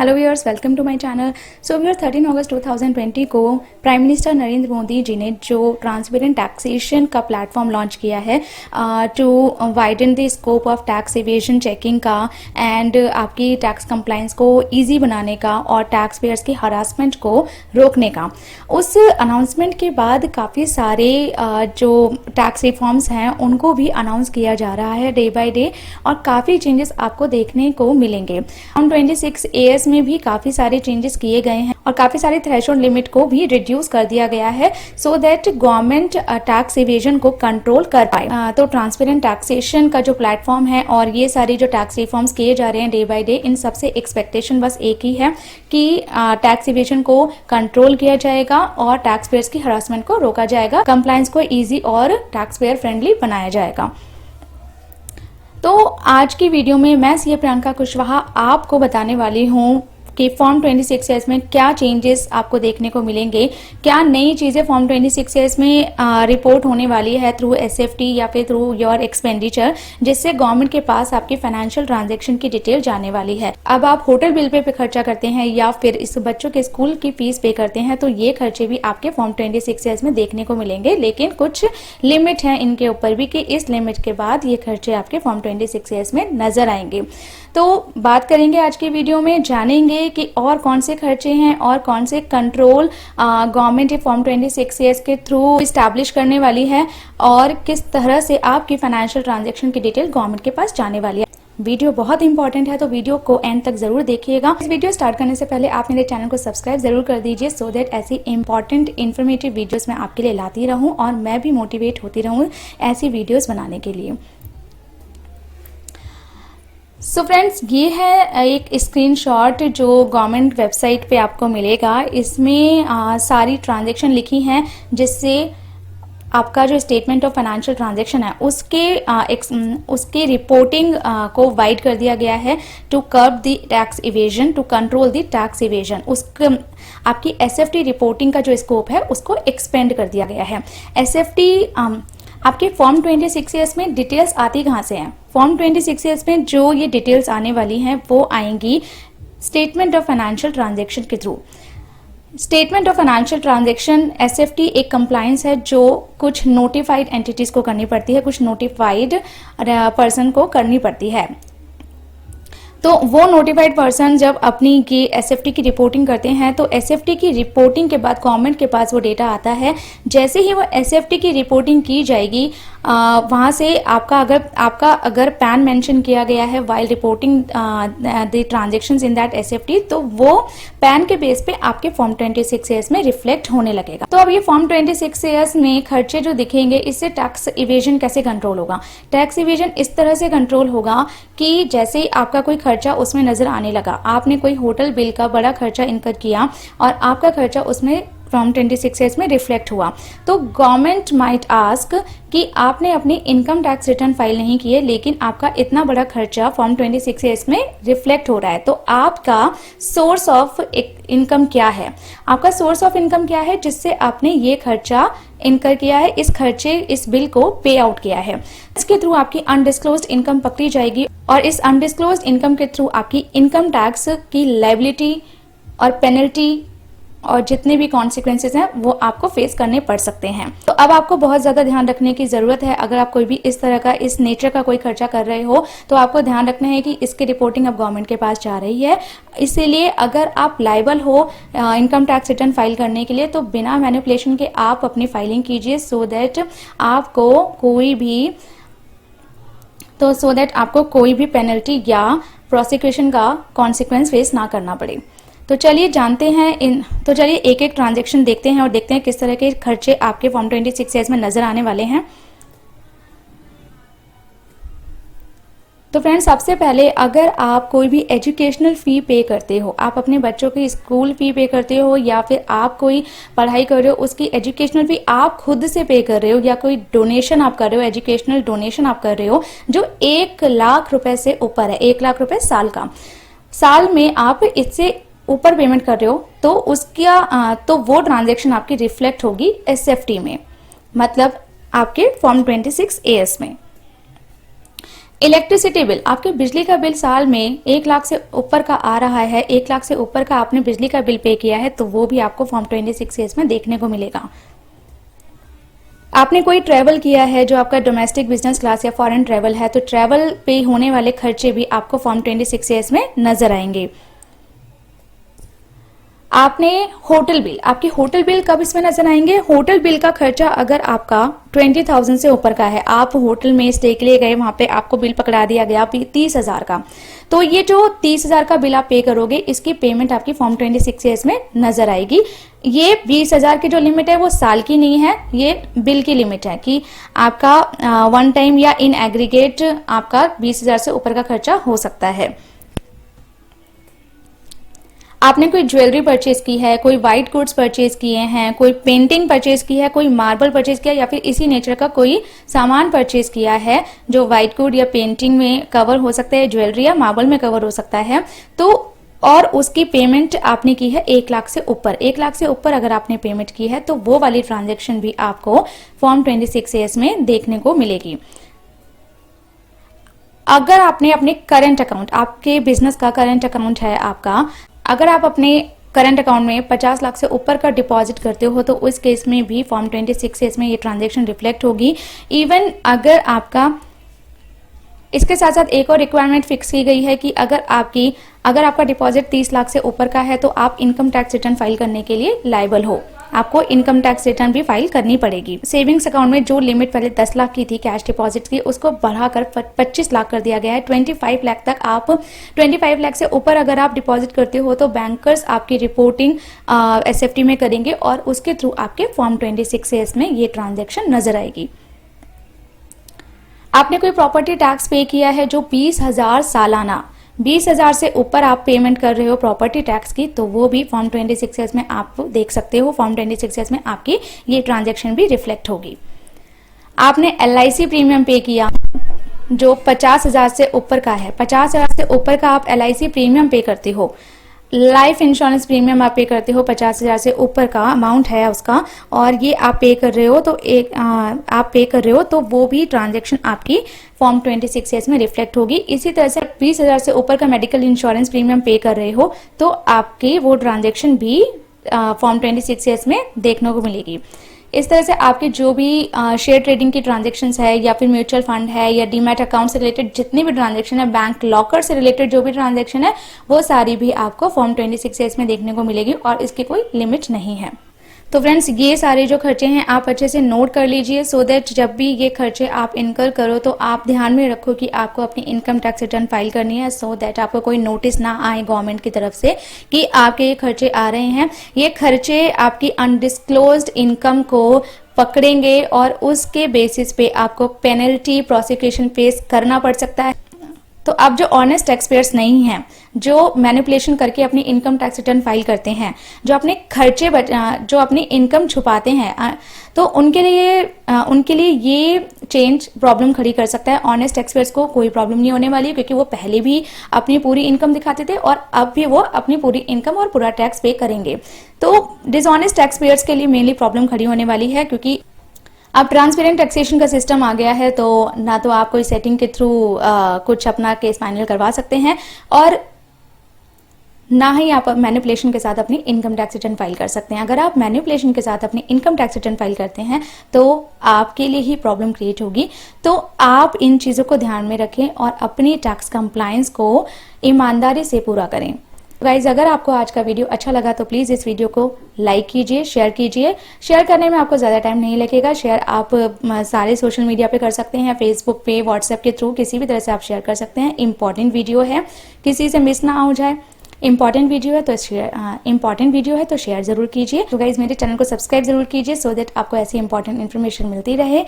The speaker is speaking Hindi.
Hello viewers, welcome to my channel. So viewers, 13 अगस्त 2020 को प्राइम मिनिस्टर नरेंद्र मोदी जी ने जो ट्रांसपेरेंट टैक्सेशन का प्लेटफॉर्म लॉन्च किया है to widen the scope of tax evasion checking का एंड आपकी टैक्स कंप्लायंस को इजी बनाने का और टैक्स पेयर्स की हरासमेंट को रोकने का। उस अनाउंसमेंट के बाद काफ़ी सारे जो टैक्स रिफॉर्म्स हैं उनको भी अनाउंस किया जा रहा है डे बाय डे और काफ़ी चेंजेस आपको देखने को मिलेंगे। 26 AS में भी काफी सारे चेंजेस किए गए हैं और काफी सारे थ्रेशोल्ड लिमिट को भी रिड्यूस कर दिया गया है so that government tax evasion को कंट्रोल कर पाए। तो ट्रांसपेरेंट टैक्सेशन का जो प्लेटफॉर्म है और ये सारे जो टैक्स रिफॉर्म्स किए जा रहे हैं डे बाय डे, इन सबसे एक्सपेक्टेशन बस एक ही है कि टैक्स इवेजन को कंट्रोल किया जाएगा और टैक्स पेयर्स की हरासमेंट को रोका जाएगा, कंप्लायंस को ईजी और टैक्स पेयर फ्रेंडली बनाया जाएगा। तो आज की वीडियो में मैं सीए प्रियंका कुशवाहा आपको बताने वाली हूँ कि फॉर्म 26S में क्या चेंजेस आपको देखने को मिलेंगे, क्या नई चीज़ें फॉर्म 26S में रिपोर्ट होने वाली है थ्रू SFT या फिर थ्रू योर एक्सपेंडिचर, जिससे गवर्नमेंट के पास आपकी फाइनेंशियल ट्रांजैक्शन की डिटेल जाने वाली है। अब आप होटल बिल पे खर्चा करते हैं या फिर इस बच्चों के स्कूल की फीस पे करते हैं तो ये खर्चे भी आपके फॉर्म 26S में देखने को मिलेंगे, लेकिन कुछ लिमिट है इनके ऊपर भी कि इस लिमिट के बाद ये खर्चे आपके फॉर्म 26S में नजर आएंगे। तो बात करेंगे आज की वीडियो में, जानेंगे कि और कौन से खर्चे हैं और कौन से कंट्रोल गवर्नमेंट फॉर्म 26S के थ्रू इस्टेब्लिश करने वाली है और किस तरह से आपकी फाइनेंशियल ट्रांजैक्शन की डिटेल गवर्नमेंट के पास जाने वाली है। वीडियो बहुत इंपॉर्टेंट है तो वीडियो को एंड तक जरूर देखिएगा। इस वीडियो स्टार्ट करने से पहले आप मेरे चैनल को सब्सक्राइब जरूर कर दीजिए सो दैट ऐसी इंपॉर्टेंट इन्फॉर्मेटिव वीडियोस मैं आपके लिए लाती रहूं और मैं भी मोटिवेट होती रहूं ऐसी वीडियोस बनाने के लिए। सो फ्रेंड्स, ये है एक स्क्रीनशॉट जो गवर्नमेंट वेबसाइट पे आपको मिलेगा। इसमें सारी ट्रांजैक्शन लिखी हैं जिससे आपका जो स्टेटमेंट ऑफ फाइनेंशियल ट्रांजैक्शन है उसके रिपोर्टिंग को वाइड कर दिया गया है to curb the tax evasion, to control the tax evasion. आपकी SFT रिपोर्टिंग का जो स्कोप है उसको एक्सपेंड कर दिया गया है। SFT आपके फॉर्म 26S में डिटेल्स आती कहाँ से हैं? फॉर्म 26S में जो ये डिटेल्स आने वाली हैं वो आएंगी स्टेटमेंट ऑफ फाइनेंशियल ट्रांजैक्शन के through. Statement of financial transaction SFT एक कंप्लायंस है जो कुछ नोटिफाइड एंटिटीज को करनी पड़ती है, कुछ नोटिफाइड पर्सन को करनी पड़ती है। तो वो नोटिफाइड पर्सन जब अपनी की SFT की रिपोर्टिंग करते हैं तो SFT की रिपोर्टिंग के बाद गवर्नमेंट के पास वो डेटा आता है। जैसे ही वो SFT की रिपोर्टिंग की जाएगी वहाँ से आपका अगर पैन मेंशन किया गया है while reporting the transactions in that SFT, तो वो पैन के बेस पे आपके फॉर्म 26S में रिफ्लेक्ट होने लगेगा। तो अब ये फॉर्म 26S में खर्चे जो दिखेंगे, इससे टैक्स इवेजन कैसे कंट्रोल होगा? टैक्स इवेजन इस तरह से कंट्रोल होगा कि जैसे आपका कोई खर्चा उसमें नजर आने लगा, आपने कोई होटल बिल का बड़ा खर्चा इनकर किया और आपका खर्चा उसमें फॉर्म 26S में रिफ्लेक्ट हुआ, तो गवर्नमेंट माइट आस्क कि आपने अपनी इनकम टैक्स रिटर्न फाइल नहीं किए लेकिन आपका इतना बड़ा खर्चा फॉर्म 26S में रिफ्लेक्ट हो रहा है, तो आपका सोर्स ऑफ इनकम क्या है? आपका सोर्स ऑफ इनकम क्या है जिससे आपने ये खर्चा इनकर किया है, इस बिल को पे आउट किया है? इसके थ्रू आपकी अनडिस्क्लोज्ड इनकम पकड़ी जाएगी और इस अनडिस्क्लोज्ड इनकम के थ्रू आपकी इनकम टैक्स की लायबिलिटी और पेनल्टी और जितने भी कॉन्सिक्वेंसेस हैं वो आपको फेस करने पड़ सकते हैं। तो अब आपको बहुत ज्यादा ध्यान रखने की जरूरत है। अगर आप कोई भी इस तरह का, इस नेचर का कोई खर्चा कर रहे हो तो आपको ध्यान रखना है कि इसकी रिपोर्टिंग अब गवर्नमेंट के पास जा रही है। इसीलिए अगर आप लायबल हो इनकम टैक्स रिटर्न फाइल करने के लिए तो बिना मैनिपुलेशन के आप अपनी फाइलिंग कीजिए सो दैट आपको कोई भी पेनल्टी या प्रोसिक्यूशन का कॉन्सिक्वेंस फेस ना करना पड़े। तो चलिए एक एक ट्रांजैक्शन देखते हैं और देखते हैं किस तरह के खर्चे आपके फॉर्म 26S में नजर आने वाले हैं। तो फ्रेंड्स, सबसे पहले अगर आप कोई भी एजुकेशनल फी पे करते हो, आप अपने बच्चों की स्कूल फी पे करते हो या फिर आप कोई पढ़ाई कर रहे हो उसकी एजुकेशनल फी आप खुद से पे कर रहे हो या कोई डोनेशन आप कर रहे हो, एजुकेशनल डोनेशन आप कर रहे हो जो 1 लाख रुपए से ऊपर है, 1 लाख रुपए साल का, साल में आप इससे ऊपर पेमेंट कर रहे हो तो वो ट्रांजैक्शन आपकी रिफ्लेक्ट होगी SFT में, मतलब आपके फॉर्म 26AS में। इलेक्ट्रिसिटी बिल, आपके बिजली का बिल साल में 1 लाख से ऊपर का आ रहा है, 1 लाख से ऊपर का आपने बिजली का बिल पे किया है, तो वो भी आपको फॉर्म 26A में देखने को मिलेगा। आपने कोई ट्रैवल किया है जो आपका डोमेस्टिक, बिजनेस क्लास या फॉरेन ट्रैवल है, तो ट्रैवल पे होने वाले खर्चे भी आपको फॉर्म 26A में नजर आएंगे। आपने होटल बिल, आपके होटल बिल कब इसमें नजर आएंगे? होटल बिल का खर्चा अगर आपका 20,000 से ऊपर का है, आप होटल में स्टे के लिए गए, वहां पे आपको बिल पकड़ा दिया गया 30,000 का, तो ये जो 30,000 का बिल आप पे करोगे, इसकी पेमेंट आपकी फॉर्म 26A में नजर आएगी। ये 20,000 की जो लिमिट है वो साल की नहीं है, ये बिल की लिमिट है कि आपका वन टाइम या इन एग्रीगेट आपका 20,000 से ऊपर का खर्चा हो सकता है। आपने कोई ज्वेलरी परचेज की है, कोई व्हाइट गुड्स परचेज किए हैं, कोई पेंटिंग परचेज की है, कोई मार्बल परचेज किया या फिर इसी नेचर का कोई सामान परचेज किया है जो व्हाइट गुड या पेंटिंग में कवर हो सकता है, ज्वेलरी या मार्बल में कवर हो सकता है, तो और उसकी पेमेंट आपने की है 1 लाख से ऊपर, 1 लाख से ऊपर अगर आपने पेमेंट की है तो वो वाली ट्रांजेक्शन भी आपको फॉर्म 26A में देखने को मिलेगी। अगर आपने अपने करंट अकाउंट, आपके बिजनेस का करंट अकाउंट है आपका, अगर आप अपने करंट अकाउंट में 50 लाख से ऊपर का डिपॉजिट करते हो तो उस केस में भी फॉर्म 26A में ये ट्रांजैक्शन रिफ्लेक्ट होगी। इवन अगर आपका, इसके साथ साथ एक और रिक्वायरमेंट फिक्स की गई है कि अगर आपका डिपॉजिट 30 लाख से ऊपर का है तो आप इनकम टैक्स रिटर्न फाइल करने के लिए लायबल हो, आपको इनकम टैक्स रिटर्न भी फाइल करनी पड़ेगी। सेविंग्स अकाउंट में जो लिमिट पहले 10 लाख की थी कैश डिपॉजिट की, उसको बढ़ाकर 25 लाख कर दिया गया है। 25 लाख तक आप, 25 लाख से ऊपर अगर आप डिपॉजिट करते हो तो बैंकर्स आपकी रिपोर्टिंग SFT में करेंगे और उसके थ्रू आपके फॉर्म 26A में ये ट्रांजेक्शन नजर आएगी। आपने कोई प्रॉपर्टी टैक्स पे किया है जो 20,000 सालाना, 20,000 से ऊपर आप पेमेंट कर रहे हो प्रॉपर्टी टैक्स की, तो वो भी फॉर्म 26A में आप देख सकते हो। फॉर्म 26A में आपकी ये ट्रांजैक्शन भी रिफ्लेक्ट होगी। आपने LIC प्रीमियम पे किया जो 50,000 से ऊपर का है, 50,000 से ऊपर का आप LIC प्रीमियम पे करते हो, लाइफ इंश्योरेंस प्रीमियम आप पे करते हो, 50,000 से ऊपर का अमाउंट है उसका, और ये आप पे कर रहे हो, तो आप पे कर रहे हो तो वो भी ट्रांजैक्शन आपकी फॉर्म 26A में रिफ्लेक्ट होगी। इसी तरह से 20,000 से ऊपर का मेडिकल इंश्योरेंस प्रीमियम पे कर रहे हो तो आपकी वो ट्रांजैक्शन भी फॉर्म 26A में देखने को मिलेगी। इस तरह से आपके जो भी शेयर ट्रेडिंग की ट्रांजेक्शन्स है या फिर म्यूचुअल फंड है या डीमैट अकाउंट से रिलेटेड जितनी भी ट्रांजेक्शन है, बैंक लॉकर से रिलेटेड जो भी ट्रांजेक्शन है, वो सारी भी आपको फॉर्म 26A में देखने को मिलेगी और इसकी कोई लिमिट नहीं है। तो फ्रेंड्स, ये सारे जो खर्चे हैं आप अच्छे से नोट कर लीजिए सो दैट जब भी ये खर्चे आप इनकर करो तो आप ध्यान में रखो कि आपको अपनी इनकम टैक्स रिटर्न फाइल करनी है, सो दैट आपको कोई नोटिस ना आए गवर्नमेंट की तरफ से कि आपके ये खर्चे आ रहे हैं। ये खर्चे आपकी अनडिस्क्लोज्ड इनकम को पकड़ेंगे और उसके बेसिस पे आपको पेनल्टी, प्रोसिक्यूशन फेस करना पड़ सकता है। तो अब जो ऑनेस्ट टैक्स पेयर्स नहीं हैं, जो मैनिपुलेशन करके अपनी इनकम टैक्स रिटर्न फाइल करते हैं, जो अपने खर्चे जो अपनी इनकम छुपाते हैं, तो उनके लिए ये चेंज प्रॉब्लम खड़ी कर सकता है। ऑनेस्ट टैक्स पेयर्स को कोई प्रॉब्लम नहीं होने वाली, क्योंकि वो पहले भी अपनी पूरी इनकम दिखाते थे और अब भी वो अपनी पूरी इनकम और पूरा टैक्स पे करेंगे। तो डिसऑनेस्ट टैक्स पेयर्स के लिए मेनली प्रॉब्लम खड़ी होने वाली है, क्योंकि अब ट्रांसपेरेंट टैक्सेशन का सिस्टम आ गया है, तो ना तो आप कोई सेटिंग के थ्रू कुछ अपना केस फाइनल करवा सकते हैं और ना ही आप मैनिपुलेशन के साथ अपनी इनकम टैक्स रिटर्न फाइल कर सकते हैं। अगर आप मैनिपुलेशन के साथ अपनी इनकम टैक्स रिटर्न फाइल करते हैं तो आपके लिए ही प्रॉब्लम क्रिएट होगी। तो आप इन चीज़ों को ध्यान में रखें और अपनी टैक्स कंप्लायंस को ईमानदारी से पूरा करें। गाइज, अगर आपको आज का वीडियो अच्छा लगा तो प्लीज़ इस वीडियो को लाइक कीजिए, शेयर कीजिए। शेयर करने में आपको ज़्यादा टाइम नहीं लगेगा। शेयर आप सारे सोशल मीडिया पे कर सकते हैं, फेसबुक पे, व्हाट्सएप के थ्रू, किसी भी तरह से आप शेयर कर सकते हैं। इंपॉर्टेंट वीडियो है, किसी से मिस ना हो जाए। इंपॉर्टेंट वीडियो है तो शेयर जरूर कीजिए। तो गाइज, मेरे चैनल को सब्सक्राइब जरूर कीजिए सो दैट आपको ऐसी इंपॉर्टेंट इन्फॉर्मेशन मिलती रहे।